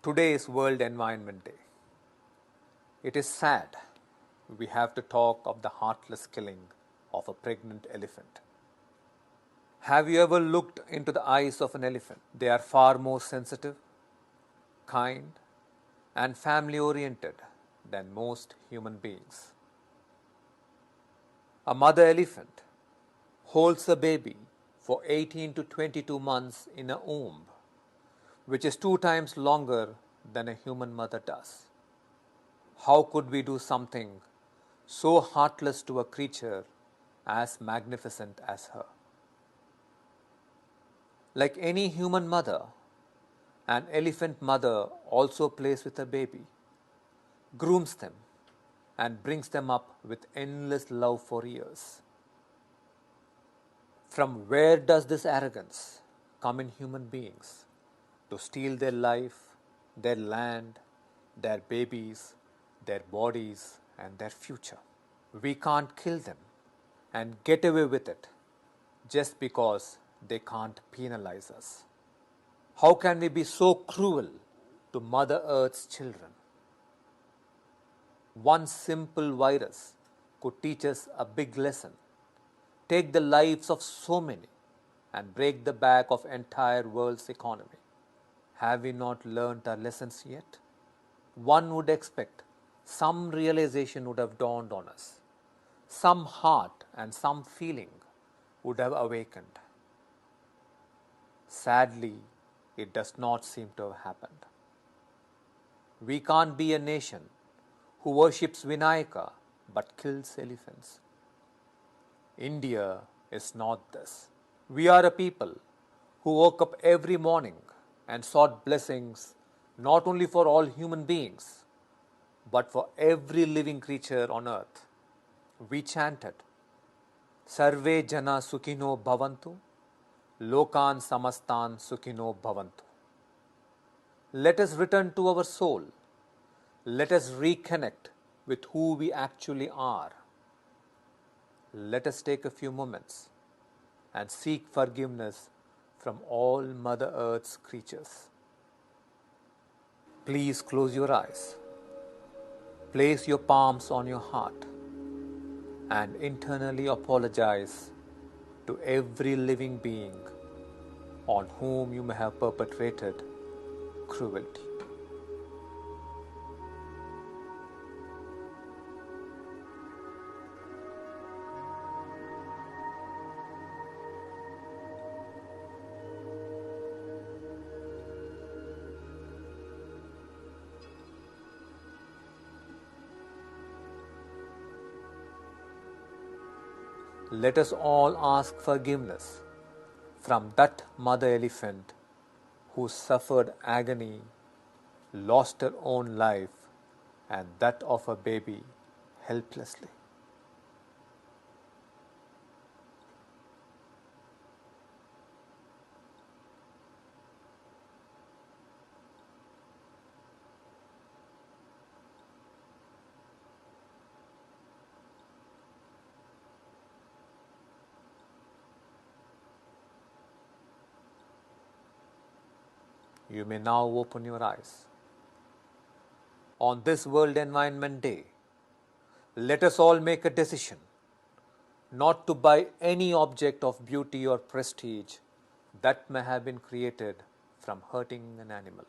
Today is World Environment Day. It is sad we have to talk of the heartless killing of a pregnant elephant. Have you ever looked into the eyes of an elephant? They are far more sensitive, kind, and family oriented than most human beings. A mother elephant holds a baby for 18 to 22 months in a womb, which is 2 times longer than a human mother does. How could we do something so heartless to a creature as magnificent as her? Like any human mother, an elephant mother also plays with her baby, grooms them, and brings them up with endless love for years. From where does this arrogance come in human beings to steal their life, their land, their babies, their bodies, and their future? We can't kill them and get away with it just because they can't penalize us. How can we be so cruel to Mother Earth's children? One simple virus could teach us a big lesson, take the lives of so many, and break the back of entire world's economy. Have we not learnt our lessons yet? One would expect some realization would have dawned on us. Some heart and some feeling would have awakened. Sadly, it does not seem to have happened. We can't be a nation who worships Vinayaka but kills elephants. India is not this. We are a people who woke up every morning and sought blessings not only for all human beings but for every living creature on earth. We chanted, Sarve Jana Sukhino Bhavantu, Lokan Samastan Sukhino Bhavantu. Let us return to our soul. Let us reconnect with who we actually are. Let us take a few moments and seek forgiveness from all Mother Earth's creatures. Please close your eyes. Place your palms on your heart and internally apologize to every living being on whom you may have perpetrated cruelty. Let us all ask forgiveness from that mother elephant who suffered agony, lost her own life, and that of her baby helplessly. You may now open your eyes. On this World Environment Day, let us all make a decision not to buy any object of beauty or prestige that may have been created from hurting an animal.